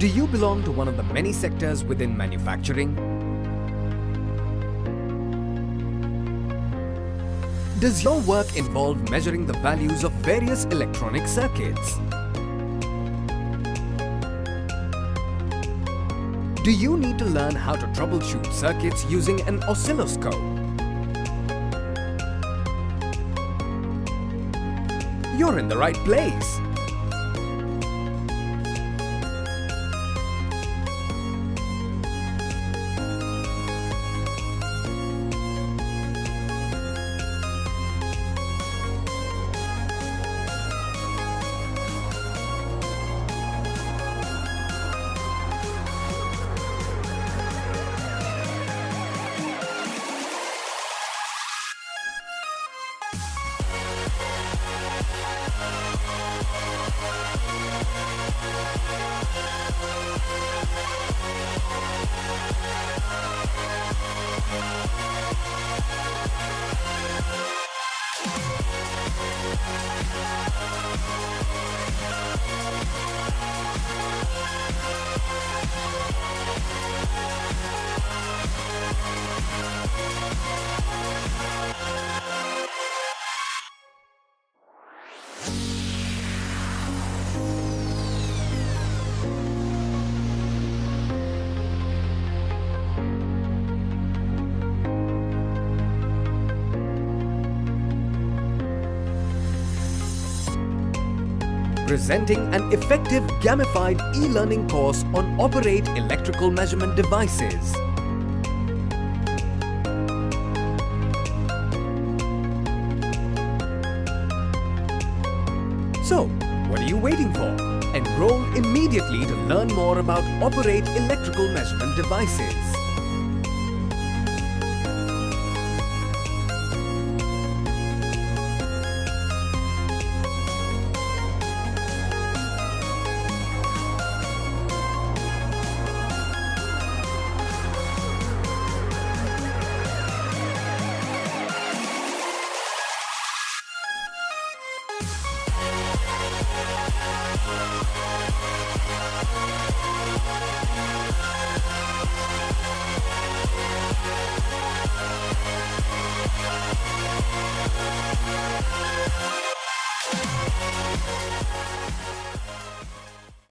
Do you belong to one of the many sectors within manufacturing? Does your work involve measuring the values of various electronic circuits? Do you need to learn how to troubleshoot circuits using an oscilloscope? You're in the right place. Presenting an effective gamified e-learning course on Operate Electrical Measurement Devices. So, what are you waiting for? Enroll immediately to learn more about Operate Electrical Measurement Devices.